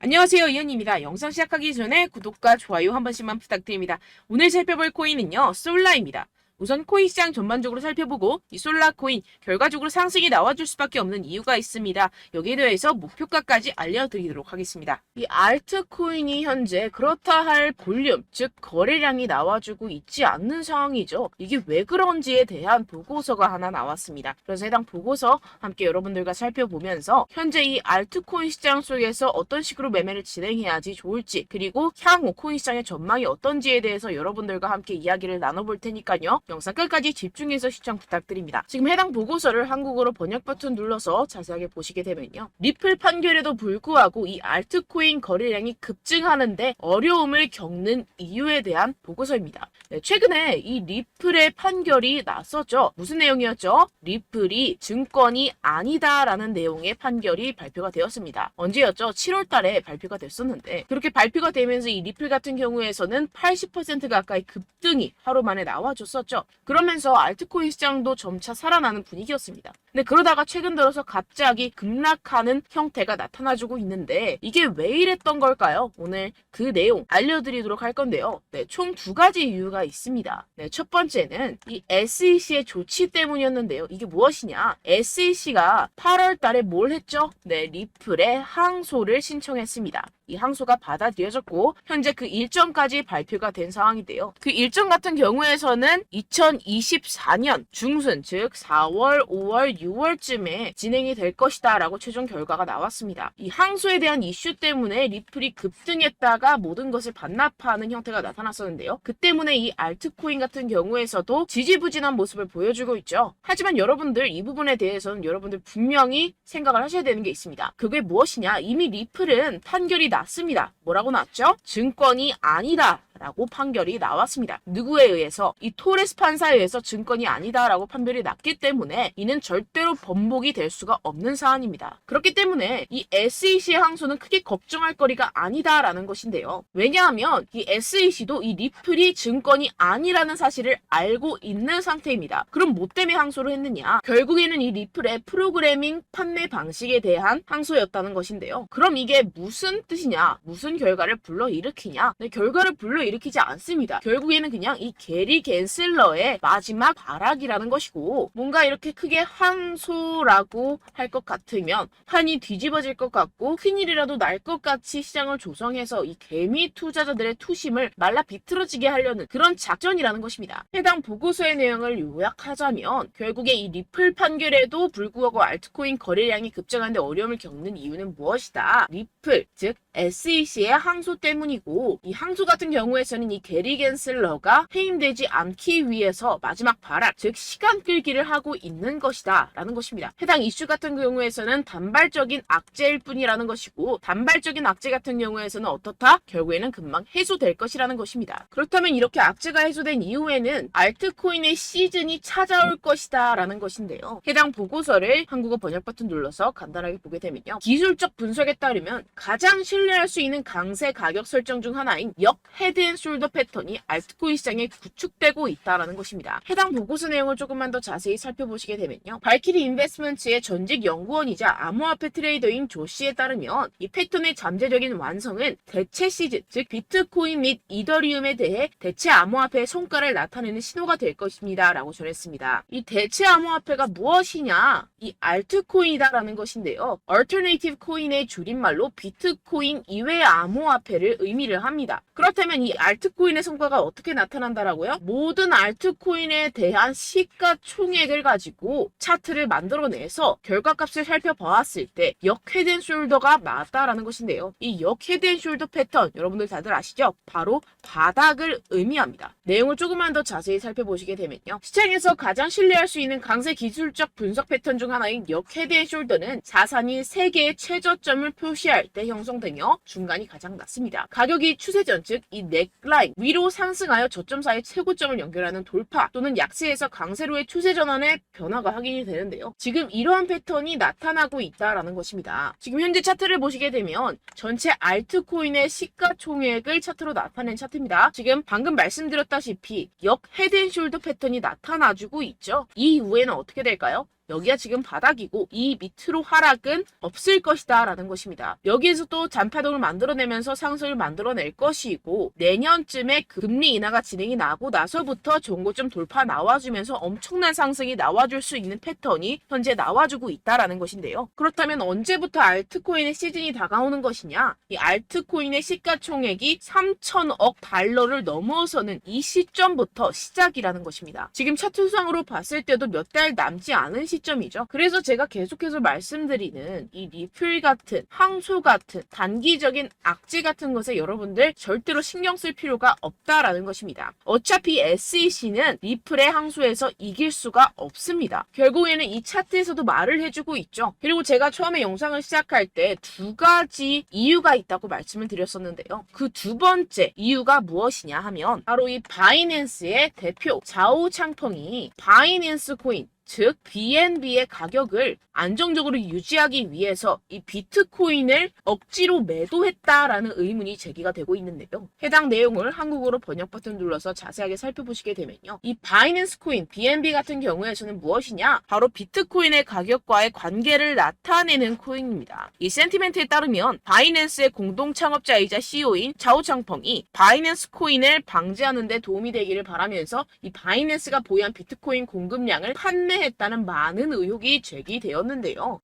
안녕하세요, 이현입니다. 영상 시작하기 전에 구독과 좋아요 한 번씩만 부탁드립니다. 오늘 살펴볼 코인은요, 솔라입니다. 우선 코인 시장 전반적으로 살펴보고 이 솔라 코인 결과적으로 상승이 나와줄 수밖에 없는 이유가 있습니다. 여기에 대해서 목표가까지 알려드리도록 하겠습니다. 이 알트 코인이 현재 그렇다 할 볼륨, 즉 거래량이 나와주고 있지 않는 상황이죠. 이게 왜 그런지에 대한 보고서가 하나 나왔습니다. 그래서 해당 보고서 함께 여러분들과 살펴보면서 현재 이 알트 코인 시장 속에서 어떤 식으로 매매를 진행해야지 좋을지, 그리고 향후 코인 시장의 전망이 어떤지에 대해서 여러분들과 함께 이야기를 나눠볼 테니까요. 영상 끝까지 집중해서 시청 부탁드립니다. 지금 해당 보고서를 한국어로 번역 버튼 눌러서 자세하게 보시게 되면요. 리플 판결에도 불구하고 이 알트코인 거래량이 급증하는데 어려움을 겪는 이유에 대한 보고서입니다. 최근에 이 리플의 판결이 났었죠. 무슨 내용이었죠? 리플이 증권이 아니다라는 내용의 판결이 발표가 되었습니다. 언제였죠? 7월 달에 발표가 됐었는데 그렇게 발표가 되면서 이 리플 같은 경우에서는 80% 가까이 급등이 하루 만에 나와줬었죠. 그러면서 알트코인 시장도 점차 살아나는 분위기였습니다. 근데 그러다가 최근 들어서 갑자기 급락하는 형태가 나타나주고 있는데 이게 왜 이랬던 걸까요? 오늘 그 내용 알려드리도록 할 건데요. 총 두 가지 이유가 있습니다. 첫 번째는 이 SEC의 조치 때문이었는데요. 이게 무엇이냐? SEC가 8월 달에 뭘 했죠? 리플에 항소를 신청했습니다. 이 항소가 받아들여졌고 현재 그 일정까지 발표가 된 상황인데요. 그 일정 같은 경우에서는 2024년 중순, 즉 4월, 5월, 6월쯤에 진행이 될 것이다 라고 최종 결과가 나왔습니다. 이 항소에 대한 이슈 때문에 리플이 급등했다가 모든 것을 반납하는 형태가 나타났었는데요. 그 때문에 이 알트코인 같은 경우에서도 지지부진한 모습을 보여주고 있죠. 하지만 여러분들 이 부분에 대해서는 여러분들 분명히 생각을 하셔야 되는 게 있습니다. 그게 무엇이냐? 이미 리플은 판결이 났습니다. 뭐라고 났죠? 증권이 아니다 라고 판결이 나왔습니다. 누구에 의해서? 이 토레스 판사에 의해서 증권이 아니다라고 판결이 났기 때문에 이는 절대로 번복이 될 수가 없는 사안입니다. 그렇기 때문에 이 SEC의 항소는 크게 걱정할 거리가 아니다라는 것인데요. 왜냐하면 이 SEC도 이 리플이 증권이 아니라는 사실을 알고 있는 상태입니다. 그럼 뭐 때문에 항소를 했느냐? 결국에는 이 리플의 프로그래밍 판매 방식에 대한 항소였다는 것인데요. 그럼 이게 무슨 뜻이냐? 무슨 결과를 불러일으키냐? 결과를 불러일으키지 않습니다. 결국에는 그냥 이 게리 갠슬러의 마지막 발악이라는 것이고, 뭔가 이렇게 크게 항소라고 할 것 같으면 판이 뒤집어질 것 같고 큰일이라도 날 것 같이 시장을 조성해서 이 개미 투자자들의 투심을 말라 비틀어지게 하려는 그런 작전이라는 것입니다. 해당 보고서의 내용을 요약하자면 결국에 이 리플 판결에도 불구하고 알트코인 거래량이 급증하는데 어려움을 겪는 이유는 무엇이다? 리플, 즉 SEC의 항소 때문이고, 이 항소 같은 경우에서는 이 게리 갠슬러가 해임되지 않기 위해서 마지막 발악, 즉 시간 끌기를 하고 있는 것이다 라는 것입니다. 해당 이슈 같은 경우에서는 단발적인 악재일 뿐이라는 것이고, 단발적인 악재 같은 경우에서는 어떻다? 결국에는 금방 해소될 것이라는 것입니다. 그렇다면 이렇게 악재가 해소된 이후에는 알트코인의 시즌이 찾아올 것이다 라는 것인데요. 해당 보고서를 한국어 번역 버튼 눌러서 간단하게 보게 되면요. 기술적 분석에 따르면 가장 신뢰할 수 있는 강세 가격 설정 중 하나인 역 헤드앤숄더 패턴이 알트코인 시장에 구축되고 있다는 것입니다. 해당 보고서 내용을 조금만 더 자세히 살펴보시게 되면요. 발키리 인베스트먼트의 전직 연구원이자 암호화폐 트레이더인 조 씨에 따르면 이 패턴의 잠재적인 완성은 대체 시즌, 즉 비트코인 및 이더리움에 대해 대체 암호화폐의 성과를 나타내는 신호가 될 것입니다 라고 전했습니다. 이 대체 암호화폐가 무엇이냐? 이 알트코인이다라는 것인데요. 얼터네이티브 코인의 줄임말로 비트코인 이외의 암호화폐를 의미를 합니다. 그렇다면 이 알트코인의 성과가 어떻게 나타난다라고요? 모든 알트코인에 대한 시가총액을 가지고 차트를 만들어내서 결과값을 살펴보았을 때 역 헤드앤숄더가 맞다라는 것인데요. 이 역 헤드앤숄더 패턴 여러분들 다들 아시죠? 바로 바닥을 의미합니다. 내용을 조금만 더 자세히 살펴보시게 되면요. 시장에서 가장 신뢰할 수 있는 강세 기술적 분석 패턴 중 하나인 역 헤드앤숄더는 자산이 3개의 최저점을 표시할 때 형성되며 중간이 가장 낮습니다. 가격이 추세전, 즉 이 넥라인 위로 상승하여 저점 사이 최고점을 연결하는 돌파 또는 약세에서 강세로의 추세 전환의 변화가 확인이 되는데요. 지금 이러한 패턴이 나타나고 있다라는 것입니다. 지금 현재 차트를 보시게 되면 전체 알트코인의 시가총액을 차트로 나타낸 차트입니다. 지금 방금 말씀드렸다시피 역 헤드앤숄더 패턴이 나타나주고 있죠. 이 이후에는 어떻게 될까요? 여기가 지금 바닥이고 이 밑으로 하락은 없을 것이다 라는 것입니다. 여기에서 또 잔파동을 만들어내면서 상승을 만들어낼 것이고 내년쯤에 금리 인하가 진행이 나고 나서부터 종고점 돌파 나와주면서 엄청난 상승이 나와줄 수 있는 패턴이 현재 나와주고 있다라는 것인데요. 그렇다면 언제부터 알트코인의 시즌이 다가오는 것이냐? 이 알트코인의 시가총액이 3천억 달러를 넘어서는 이 시점부터 시작이라는 것입니다. 지금 차트상으로 봤을 때도 몇 달 남지 않은 시점이죠. 그래서 제가 계속해서 말씀드리는 이 리플 같은 항소 같은 단기적인 악재 같은 것에 여러분들 절대로 신경 쓸 필요가 없다라는 것입니다. 어차피 SEC는 리플의 항소에서 이길 수가 없습니다. 결국에는 이 차트에서도 말을 해주고 있죠. 그리고 제가 처음에 영상을 시작할 때 두 가지 이유가 있다고 말씀을 드렸었는데요. 그 두 번째 이유가 무엇이냐 하면 바로 이 바이낸스의 대표 자오 창펑이 바이낸스 코인 즉 BNB의 가격을 안정적으로 유지하기 위해서 이 비트코인을 억지로 매도했다라는 의문이 제기가 되고 있는데요. 해당 내용을 한국어로 번역 버튼 눌러서 자세하게 살펴보시게 되면요. 이 바이낸스 코인 BNB 같은 경우에서는 무엇이냐? 바로 비트코인의 가격과의 관계를 나타내는 코인입니다. 이 센티멘트에 따르면 바이낸스의 공동 창업자이자 CEO인 자오 창펑이 바이낸스 코인을 방지하는 데 도움이 되기를 바라면서 이 바이낸스가 보유한 비트코인 공급량을 판매했다는 많은 의혹이 제기되었는데요.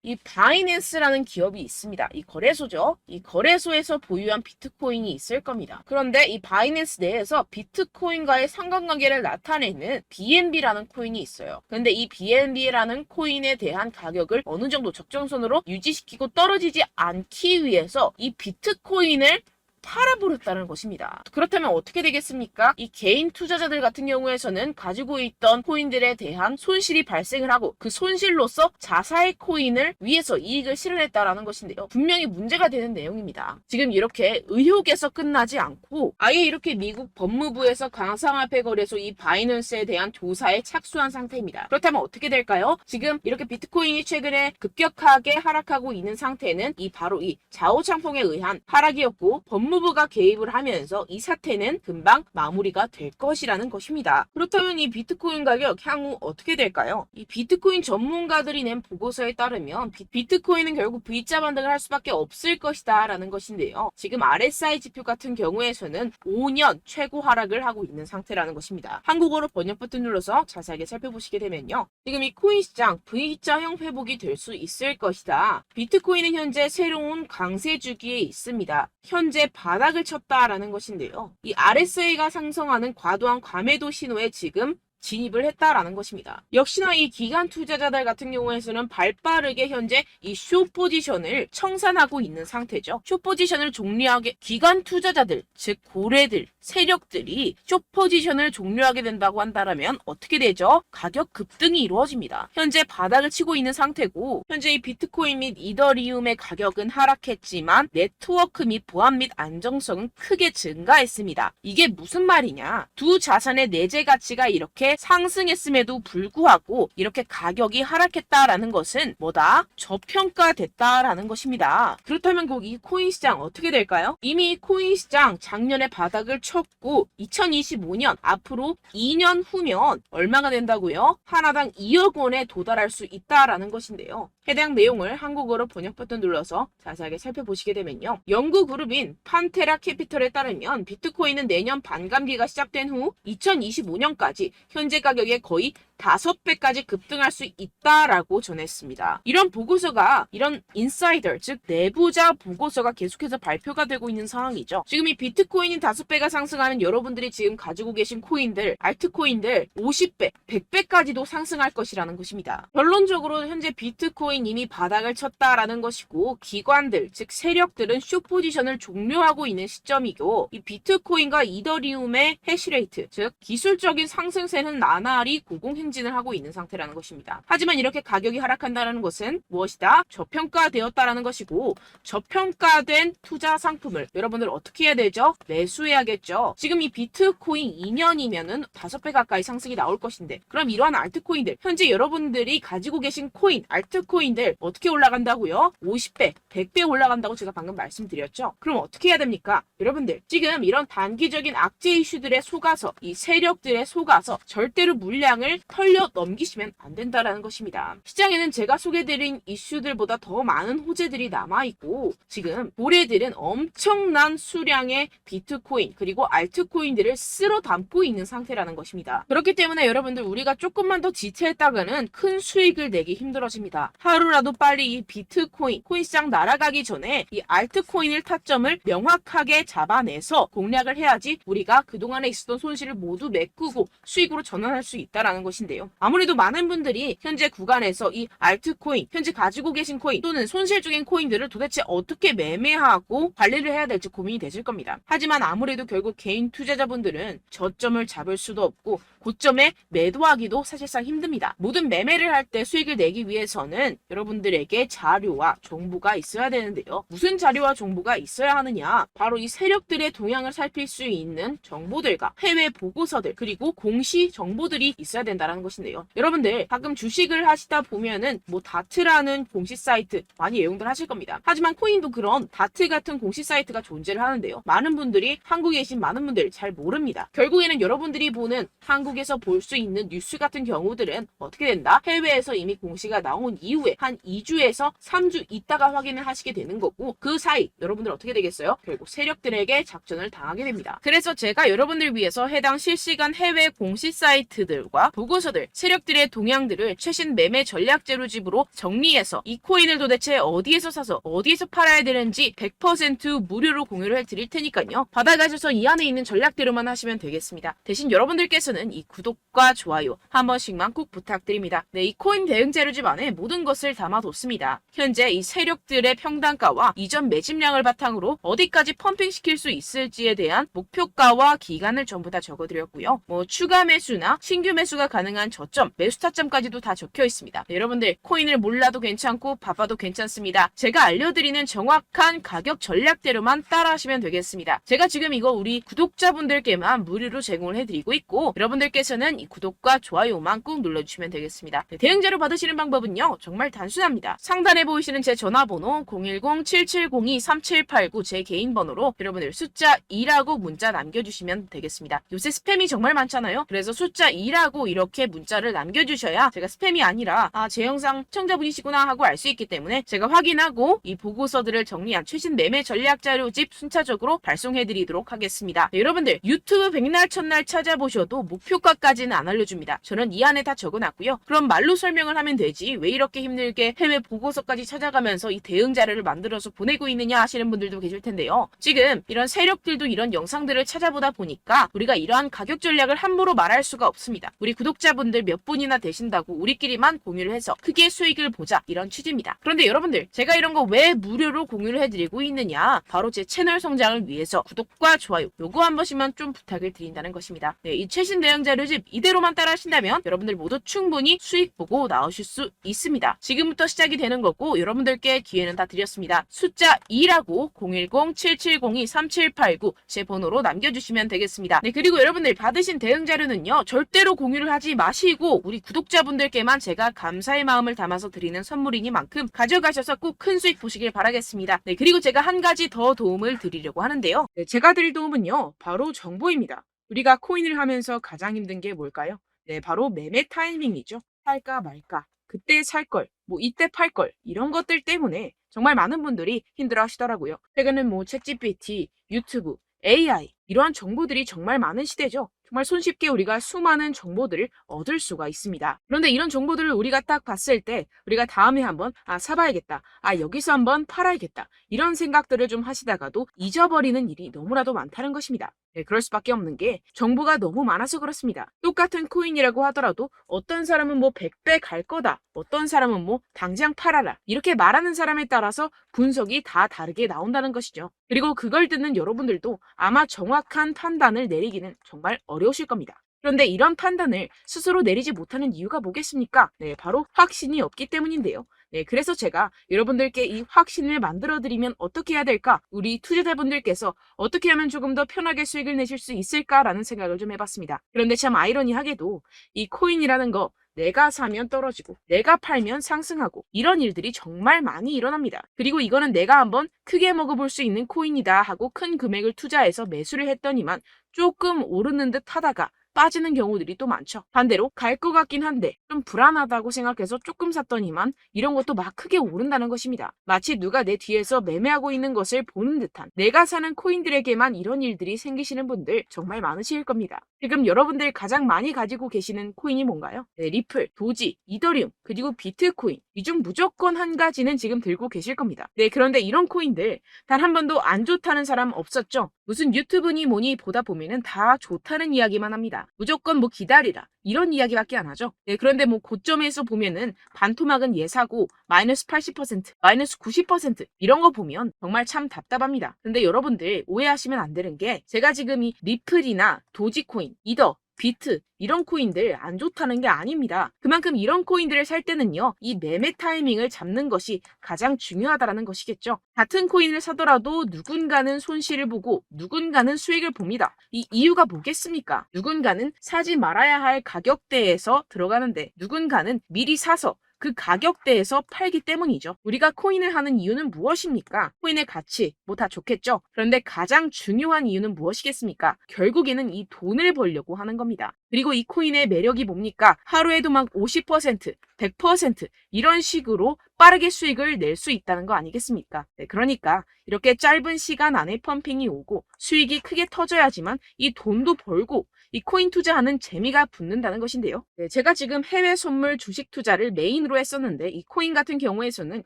이 바이낸스라는 기업이 있습니다. 이 거래소죠. 이 거래소에서 보유한 비트코인이 있을 겁니다. 그런데 이 바이낸스 내에서 비트코인과의 상관관계를 나타내는 BNB라는 코인이 있어요. 그런데 이 BNB라는 코인에 대한 가격을 어느 정도 적정선으로 유지시키고 떨어지지 않기 위해서 이 비트코인을 팔아버렸다는 것입니다. 그렇다면 어떻게 되겠습니까? 이 개인 투자자들 같은 경우에서는 가지고 있던 코인들에 대한 손실이 발생을 하고 그 손실로서 자사의 코인을 위해서 이익을 실현했다라는 것인데요. 분명히 문제가 되는 내용입니다. 지금 이렇게 의혹에서 끝나지 않고 아예 이렇게 미국 법무부에서 가상화폐 거래소 이 바이낸스에 대한 조사에 착수한 상태입니다. 그렇다면 어떻게 될까요? 지금 이렇게 비트코인이 최근에 급격하게 하락하고 있는 상태는 바로 이 자오 창펑에 의한 하락이었고 법무부가 개입을 하면서 이 사태는 금방 마무리가 될 것이라는 것입니다. 그렇다면 이 비트코인 가격 향후 어떻게 될까요? 이 비트코인 전문가들이 낸 보고서에 따르면 비트코인은 결국 V자 반등을 할 수밖에 없을 것이다 라는 것인데요. 지금 RSI 지표 같은 경우에서는 5년 최고 하락을 하고 있는 상태라는 것입니다. 한국어로 번역 버튼 눌러서 자세하게 살펴보시게 되면요. 지금 이 코인 시장 V자형 회복이 될 수 있을 것이다. 비트코인은 현재 새로운 강세 주기에 있습니다. 현재 바닥을 쳤다라는 것인데요. 이 RSI가 상승하는 과도한 과매도 신호에 지금 진입을 했다라는 것입니다. 역시나 이 기관 투자자들 같은 경우에서는 발빠르게 현재 이 숏 포지션을 청산하고 있는 상태죠. 숏 포지션을 종료하게 기관 투자자들, 즉 고래들, 세력들이 숏 포지션을 종료하게 된다고 한다면 어떻게 되죠? 가격 급등이 이루어집니다. 현재 바닥을 치고 있는 상태고 현재 이 비트코인 및 이더리움의 가격은 하락했지만 네트워크 및 보안 및 안정성은 크게 증가했습니다. 이게 무슨 말이냐? 두 자산의 내재 가치가 이렇게 상승했음에도 불구하고 이렇게 가격이 하락했다라는 것은 뭐다? 저평가됐다라는 것입니다. 그렇다면 이 코인 시장 어떻게 될까요? 이미 코인 시장 작년에 바닥을 쳤고 2025년 앞으로 2년 후면 얼마가 된다고요? 하나당 2억 원에 도달할 수 있다라는 것인데요. 해당 내용을 한국어로 번역 버튼 눌러서 자세하게 살펴보시게 되면요. 연구 그룹인 판테라 캐피털에 따르면 비트코인은 내년 반감기가 시작된 후 2025년까지 현재 가격의 거의 5배까지 급등할 수 있다라고 전했습니다. 이런 보고서가 이런 인사이더 즉 내부자 보고서가 계속해서 발표가 되고 있는 상황이죠. 지금 이 비트코인이 5배가 상승하는 여러분들이 지금 가지고 계신 코인들, 알트코인들 50배, 100배까지도 상승할 것이라는 것입니다. 결론적으로 현재 비트코인 이미 바닥을 쳤다라는 것이고 기관들 즉 세력들은 숏 포지션을 종료하고 있는 시점이고 이 비트코인과 이더리움의 해시레이트 즉 기술적인 상승세는 나날이 고공행진을 하고 있는 상태라는 것입니다. 하지만 이렇게 가격이 하락한다는 것은 무엇이다? 저평가되었다라는 것이고 저평가된 투자 상품을 여러분들 어떻게 해야 되죠? 매수해야겠죠. 지금 이 비트코인 2년이면은 5배 가까이 상승이 나올 것인데 그럼 이러한 알트코인들 현재 여러분들이 가지고 계신 코인, 알트코인들 어떻게 올라간다고요? 50배, 100배 올라간다고 제가 방금 말씀드렸죠. 그럼 어떻게 해야 됩니까? 여러분들 지금 이런 단기적인 악재 이슈들에 속아서 이 세력들에 속아서 절대로 물량을 흘려 넘기시면 안 된다라는 것입니다. 시장에는 제가 소개드린 이슈들보다 더 많은 호재들이 남아있고 지금 고래들은 엄청난 수량의 비트코인 그리고 알트코인들을 쓸어 담고 있는 상태라는 것입니다. 그렇기 때문에 여러분들 우리가 조금만 더 지체했다가는 큰 수익을 내기 힘들어집니다. 하루라도 빨리 이 비트코인, 코인시장 날아가기 전에 이 알트코인을 타점을 명확하게 잡아내서 공략을 해야지 우리가 그동안에 있었던 손실을 모두 메꾸고 수익으로 전환할 수 있다라는 것인데요. 아무래도 많은 분들이 현재 구간에서 이 알트코인, 현재 가지고 계신 코인 또는 손실 중인 코인들을 도대체 어떻게 매매하고 관리를 해야 될지 고민이 되실 겁니다. 하지만 아무래도 결국 개인 투자자분들은 저점을 잡을 수도 없고 고점에 매도하기도 사실상 힘듭니다. 모든 매매를 할 때 수익을 내기 위해서는 여러분들에게 자료와 정보가 있어야 되는데요. 무슨 자료와 정보가 있어야 하느냐? 바로 이 세력들의 동향을 살필 수 있는 정보들과 해외 보고서들 그리고 공시 정보들이 있어야 된다는 것인데요. 여러분들 가끔 주식을 하시다 보면은 뭐 다트라는 공시 사이트 많이 애용들 하실 겁니다. 하지만 코인도 그런 다트 같은 공시 사이트가 존재를 하는데요. 많은 분들이 한국에 계신 많은 분들 잘 모릅니다. 결국에는 여러분들이 보는 한국에서 볼 수 있는 뉴스 같은 경우들은 어떻게 된다? 해외에서 이미 공시가 나온 이후에 한 2주에서 3주 있다가 확인을 하시게 되는 거고 그 사이 여러분들 어떻게 되겠어요? 결국 세력들에게 작전을 당하게 됩니다. 그래서 제가 여러분들 위해서 해당 실시간 해외 공시 사이트들과 보고서들, 세력들의 동향들을 최신 매매 전략 재료집으로 정리해서 이 코인을 도대체 어디에서 사서 어디에서 팔아야 되는지 100% 무료로 공유를 해드릴 테니까요. 받아가셔서 이 안에 있는 전략대로만 하시면 되겠습니다. 대신 여러분들께서는 이 구독과 좋아요 한 번씩만 꼭 부탁드립니다. 네, 이 코인 대응 재료집 안에 모든 것을 담아뒀습니다. 현재 이 세력들의 평단가와 이전 매집량을 바탕으로 어디까지 펌핑시킬 수 있을지에 대한 목표가와 기간을 전부 다 적어드렸고요. 뭐 추가 매수나 신규 매수가 가능한 저점, 매수 타점까지도 다 적혀 있습니다. 네, 여러분들 코인을 몰라도 괜찮고 바빠도 괜찮습니다. 제가 알려드리는 정확한 가격 전략대로만 따라하시면 되겠습니다. 제가 지금 이거 우리 구독자분들께만 무료로 제공을 해드리고 있고 여러분들께서는 이 구독과 좋아요만 꾹 눌러주시면 되겠습니다. 네, 대응 자료 받으시는 방법은요 정말 단순합니다. 상단에 보이시는 제 전화번호 010-7702-3789 제 개인 번호로 여러분들 숫자 2라고 문자 남겨주시면 되겠습니다. 요새 스팸이 정말 많잖아요. 그래서 숫자 2라고 이렇게 문자를 남겨주셔야 제가 스팸이 아니라 제 영상 시청자분이시구나 하고 알 수 있기 때문에 제가 확인하고 이 보고서들을 정리한 최신 매매 전략 자료집 순차적으로 발송해드리도록 하겠습니다. 네, 여러분들 유튜브 백날 첫날 찾아보셔도 목표가까지는 안 알려줍니다. 저는 이 안에 다 적어놨고요. 그럼 말로 설명을 하면 되지 왜 이렇게 힘들게 해외 보고서까지 찾아가면서 이 대응 자료를 만들어서 보내고 있느냐 하시는 분들도 계실 텐데요. 지금 이런 세력들도 이런 영상들을 찾아보다 보니까 우리가 이러한 가격 전략을 함부로 말할 수가 없습니다. 우리 구독자분들 몇 분이나 되신다고 우리끼리만 공유를 해서 크게 수익을 보자 이런 취지입니다. 그런데 여러분들 제가 이런 거 왜 무료로 공유를 해드리고 있느냐? 바로 제 채널 성장을 위해서 구독과 좋아요 요거 한 번씩만 좀 부탁을 드린다는 것입니다. 네, 이 최신 대응 자료집 이대로만 따라 하신다면 여러분들 모두 충분히 수익 보고 나오실 수 있습니다. 지금부터 시작이 되는 거고 여러분들께 기회는 다 드렸습니다. 숫자 2라고 010-7702-3789 제 번호로 남겨주시면 되겠습니다. 네, 그리고 여러분들 받으신 대응 자료는요 절대로 공유를 하지 마시고 우리 구독자분들께만 제가 감사의 마음을 담아서 드리는 선물이니만큼 가져가셔서 꼭 큰 수익 보시길 바라겠습니다. 네, 그리고 제가 한 가지 더 도움을 드리려고 하는데요. 네, 제가 드릴 도움은요 바로 정보입니다. 우리가 코인을 하면서 가장 힘든 게 뭘까요? 네, 바로 매매 타이밍이죠. 살까 말까, 그때 살 걸, 뭐 이때 팔 걸, 이런 것들 때문에 정말 많은 분들이 힘들어 하시더라고요. 최근은 뭐 챗GPT, 유튜브, AI 이러한 정보들이 정말 많은 시대죠. 정말 손쉽게 우리가 수많은 정보들을 얻을 수가 있습니다. 그런데 이런 정보들을 우리가 딱 봤을 때 우리가 다음에 한번 사봐야겠다. 여기서 한번 팔아야겠다. 이런 생각들을 좀 하시다가도 잊어버리는 일이 너무나도 많다는 것입니다. 네, 그럴 수밖에 없는 게 정보가 너무 많아서 그렇습니다. 똑같은 코인이라고 하더라도 어떤 사람은 뭐 100배 갈 거다. 어떤 사람은 뭐 당장 팔아라. 이렇게 말하는 사람에 따라서 분석이 다 다르게 나온다는 것이죠. 그리고 그걸 듣는 여러분들도 아마 정확한 판단을 내리기는 정말 어려우실 겁니다. 그런데 이런 판단을 스스로 내리지 못하는 이유가 뭐겠습니까? 네, 바로 확신이 없기 때문인데요. 네, 그래서 제가 여러분들께 이 확신을 만들어드리면 어떻게 해야 될까? 우리 투자자분들께서 어떻게 하면 조금 더 편하게 수익을 내실 수 있을까라는 생각을 좀 해봤습니다. 그런데 참 아이러니하게도 이 코인이라는 거 내가 사면 떨어지고 내가 팔면 상승하고 이런 일들이 정말 많이 일어납니다. 그리고 이거는 내가 한번 크게 먹어볼 수 있는 코인이다 하고 큰 금액을 투자해서 매수를 했더니만 조금 오르는 듯 하다가 빠지는 경우들이 또 많죠. 반대로 갈 것 같긴 한데 좀 불안하다고 생각해서 조금 샀더니만 이런 것도 막 크게 오른다는 것입니다. 마치 누가 내 뒤에서 매매하고 있는 것을 보는 듯한, 내가 사는 코인들에게만 이런 일들이 생기시는 분들 정말 많으실 겁니다. 지금 여러분들 가장 많이 가지고 계시는 코인이 뭔가요? 네, 리플, 도지, 이더리움, 그리고 비트코인. 이 중 무조건 한 가지는 지금 들고 계실 겁니다. 네, 그런데 이런 코인들 단 한 번도 안 좋다는 사람 없었죠? 무슨 유튜브니 뭐니 보다 보면은 다 좋다는 이야기만 합니다. 무조건 뭐 기다리라, 이런 이야기밖에 안 하죠. 네, 그런데 뭐 고점에서 보면은 반토막은 예사고 마이너스 80%, 마이너스 90% 이런 거 보면 정말 참 답답합니다. 근데 여러분들 오해하시면 안 되는 게, 제가 지금 이 리플이나 도지코인, 이더, 비트 이런 코인들 안 좋다는 게 아닙니다. 그만큼 이런 코인들을 살 때는요, 이 매매 타이밍을 잡는 것이 가장 중요하다는 것이겠죠. 같은 코인을 사더라도 누군가는 손실을 보고 누군가는 수익을 봅니다. 이 이유가 뭐겠습니까? 누군가는 사지 말아야 할 가격대에서 들어가는데 누군가는 미리 사서 그 가격대에서 팔기 때문이죠. 우리가 코인을 하는 이유는 무엇입니까? 코인의 가치, 뭐 다 좋겠죠. 그런데 가장 중요한 이유는 무엇이겠습니까? 결국에는 이 돈을 벌려고 하는 겁니다. 그리고 이 코인의 매력이 뭡니까? 하루에도 막 50%, 100% 이런 식으로 빠르게 수익을 낼 수 있다는 거 아니겠습니까? 네, 그러니까 이렇게 짧은 시간 안에 펌핑이 오고 수익이 크게 터져야지만 이 돈도 벌고 이 코인 투자하는 재미가 붙는다는 것인데요. 네, 제가 지금 해외 선물 주식 투자를 메인으로 했었는데 이 코인 같은 경우에서는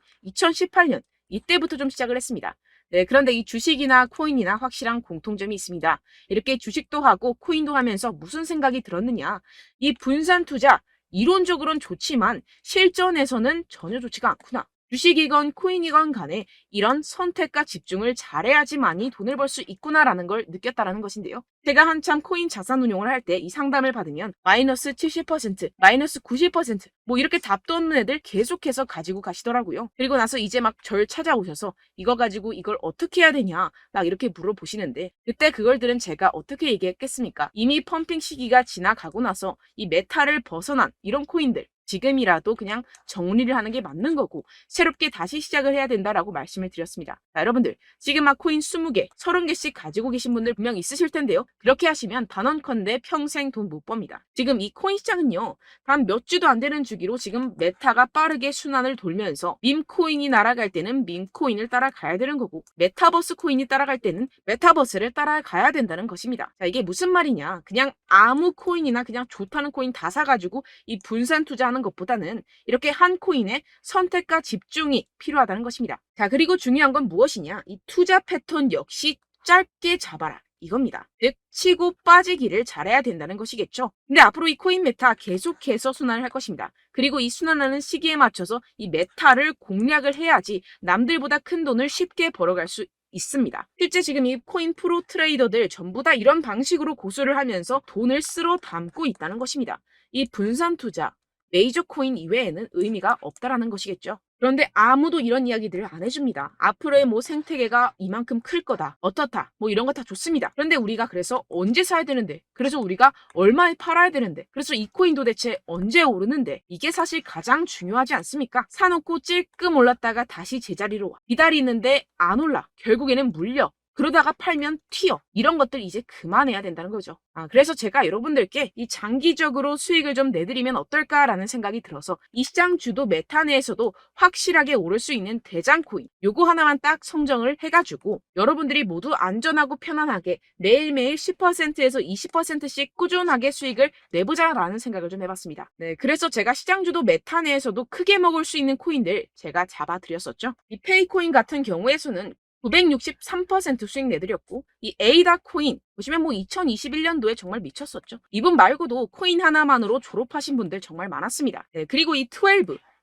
2018년 이때부터 좀 시작을 했습니다. 네, 그런데 이 주식이나 코인이나 확실한 공통점이 있습니다. 이렇게 주식도 하고 코인도 하면서 무슨 생각이 들었느냐? 이 분산 투자, 이론적으로는 좋지만 실전에서는 전혀 좋지가 않구나. 주식이건 코인이건 간에 이런 선택과 집중을 잘해야지만이 돈을 벌 수 있구나라는 걸 느꼈다라는 것인데요. 제가 한참 코인 자산 운용을 할 때 이 상담을 받으면 마이너스 70%, 마이너스 90%, 뭐 이렇게 답도 없는 애들 계속해서 가지고 가시더라고요. 그리고 나서 이제 막 절 찾아오셔서 이거 가지고 이걸 어떻게 해야 되냐 막 이렇게 물어보시는데, 그때 그걸 들은 제가 어떻게 얘기했겠습니까? 이미 펌핑 시기가 지나가고 나서 이 메타를 벗어난 이런 코인들, 지금이라도 그냥 정리를 하는 게 맞는 거고 새롭게 다시 시작을 해야 된다라고 말씀을 드렸습니다. 자, 여러분들 지금 막 코인 20개, 30개씩 가지고 계신 분들 분명 있으실 텐데요. 그렇게 하시면 단언컨대 평생 돈 못 법니다. 지금 이 코인 시장은요, 단 몇 주도 안 되는 주기로 지금 메타가 빠르게 순환을 돌면서 밈코인이 날아갈 때는 밈코인을 따라가야 되는 거고, 메타버스 코인이 따라갈 때는 메타버스를 따라가야 된다는 것입니다. 자, 이게 무슨 말이냐? 그냥 아무 코인이나 그냥 좋다는 코인 다 사가지고 이 분산 투자하는 것보다는 이렇게 한 코인에 선택과 집중이 필요하다는 것입니다. 자, 그리고 중요한 건 무엇이냐? 이 투자 패턴 역시 짧게 잡아라, 이겁니다. 즉 치고 빠지기를 잘해야 된다는 것이겠죠. 근데 앞으로 이 코인 메타 계속해서 순환을 할 것입니다. 그리고 이 순환하는 시기에 맞춰서 이 메타를 공략을 해야지 남들보다 큰 돈을 쉽게 벌어갈 수 있습니다. 실제 지금 이 코인 프로 트레이더들 전부 다 이런 방식으로 고수를 하면서 돈을 쓸어 담고 있다는 것입니다. 이 분산 투자, 메이저 코인 이외에는 의미가 없다라는 것이겠죠. 그런데 아무도 이런 이야기들을 안 해줍니다. 앞으로의 뭐 생태계가 이만큼 클 거다, 어떻다, 뭐 이런 거 다 좋습니다. 그런데 우리가 그래서 언제 사야 되는데, 그래서 우리가 얼마에 팔아야 되는데, 그래서 이 코인 도대체 언제 오르는데, 이게 사실 가장 중요하지 않습니까? 사놓고 찔끔 올랐다가 다시 제자리로 와. 기다리는데 안 올라. 결국에는 물려. 그러다가 팔면 튀어. 이런 것들 이제 그만해야 된다는 거죠. 그래서 제가 여러분들께 이 장기적으로 수익을 좀 내드리면 어떨까라는 생각이 들어서 이 시장 주도 메타 내에서도 확실하게 오를 수 있는 대장 코인, 요거 하나만 딱 선정을 해가지고 여러분들이 모두 안전하고 편안하게 매일매일 10%에서 20%씩 꾸준하게 수익을 내보자라는 생각을 좀 해봤습니다. 네, 그래서 제가 시장 주도 메타 내에서도 크게 먹을 수 있는 코인들 제가 잡아드렸었죠. 이 페이코인 같은 경우에서는 963% 수익 내드렸고, 이 에이다 코인 보시면 뭐 2021년도에 정말 미쳤었죠. 이분 말고도 코인 하나만으로 졸업하신 분들 정말 많았습니다. 네, 그리고 이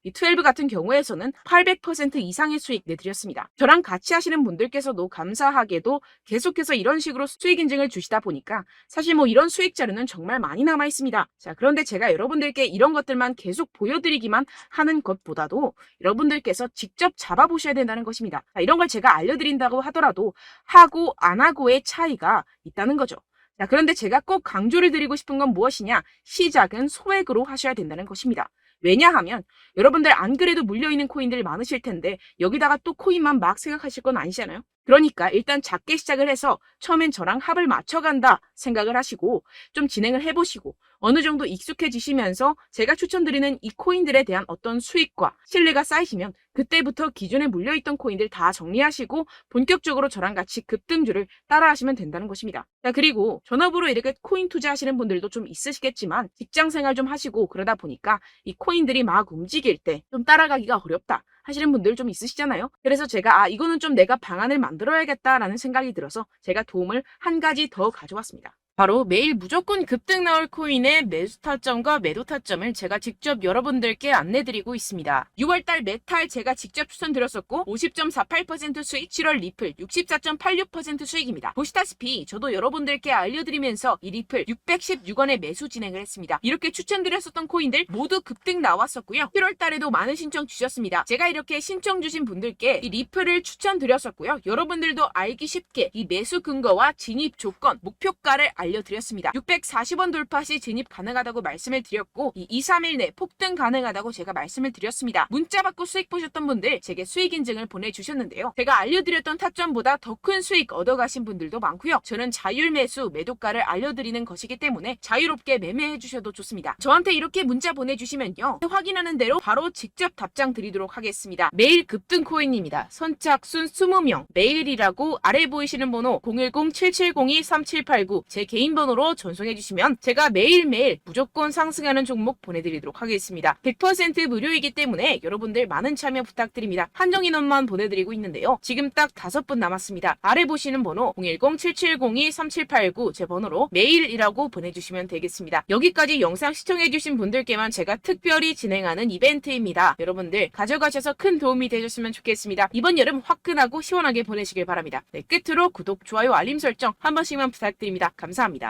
12 같은 경우에서는 800% 이상의 수익 내드렸습니다. 저랑 같이 하시는 분들께서도 감사하게도 계속해서 이런 식으로 수익 인증을 주시다 보니까 사실 뭐 이런 수익 자료는 정말 많이 남아 있습니다. 자, 그런데 제가 여러분들께 이런 것들만 계속 보여드리기만 하는 것보다도 여러분들께서 직접 잡아보셔야 된다는 것입니다. 자, 이런 걸 제가 알려드린다고 하더라도 하고 안 하고의 차이가 있다는 거죠. 자, 그런데 제가 꼭 강조를 드리고 싶은 건 무엇이냐? 시작은 소액으로 하셔야 된다는 것입니다. 왜냐하면 여러분들 안 그래도 물려있는 코인들 많으실 텐데 여기다가 또 코인만 막 생각하실 건 아니잖아요. 그러니까 일단 작게 시작을 해서 처음엔 저랑 합을 맞춰간다 생각을 하시고 좀 진행을 해보시고 어느 정도 익숙해지시면서 제가 추천드리는 이 코인들에 대한 어떤 수익과 신뢰가 쌓이시면 그때부터 기존에 물려있던 코인들 다 정리하시고 본격적으로 저랑 같이 급등주를 따라하시면 된다는 것입니다. 자, 그리고 전업으로 이렇게 코인 투자하시는 분들도 좀 있으시겠지만 직장 생활 좀 하시고 그러다 보니까 이 코인들이 막 움직일 때 좀 따라가기가 어렵다 하시는 분들 좀 있으시잖아요. 그래서 제가 이거는 좀 내가 방안을 만들어야겠다라는 생각이 들어서 제가 도움을 한 가지 더 가져왔습니다. 바로 매일 무조건 급등 나올 코인의 매수 타점과 매도 타점을 제가 직접 여러분들께 안내드리고 있습니다. 6월달 메탈 제가 직접 추천드렸었고 50.48% 수익, 7월 리플 64.86% 수익입니다. 보시다시피 저도 여러분들께 알려드리면서 이 리플 616원에 매수 진행을 했습니다. 이렇게 추천드렸었던 코인들 모두 급등 나왔었고요. 7월달에도 많은 신청 주셨습니다. 제가 이렇게 신청 주신 분들께 이 리플을 추천드렸었고요. 여러분들도 알기 쉽게 이 매수 근거와 진입 조건, 목표가를 알려드렸습니다. 640원 돌파 시 진입 가능하다고 말씀을 드렸고 이 2, 3일 내 폭등 가능하다고 제가 말씀을 드렸습니다. 문자 받고 수익 보셨던 분들 제게 수익 인증을 보내주셨는데요. 제가 알려드렸던 타점보다 더 큰 수익 얻어가신 분들도 많고요. 저는 자율 매수 매도가를 알려드리는 것이기 때문에 자유롭게 매매해 주셔도 좋습니다. 저한테 이렇게 문자 보내주시면요. 확인하는 대로 바로 직접 답장 드리도록 하겠습니다. 매일 급등 코인입니다. 선착순 20명 매일이라고 아래 보이시는 번호 010-7702-3789 제 개인 번호로 전송해 주시면 제가 매일매일 무조건 상승하는 종목 보내드리도록 하겠습니다. 100% 무료이기 때문에 여러분들 많은 참여 부탁드립니다. 한정 인원만 보내드리고 있는데요. 지금 딱 5분 남았습니다. 아래 보시는 번호 010-7702-3789 제 번호로 메일이라고 보내주시면 되겠습니다. 여기까지 영상 시청해주신 분들께만 제가 특별히 진행하는 이벤트입니다. 여러분들 가져가셔서 큰 도움이 되셨으면 좋겠습니다. 이번 여름 화끈하고 시원하게 보내시길 바랍니다. 네, 끝으로 구독, 좋아요, 알림 설정 한 번씩만 부탁드립니다. 감사합니다.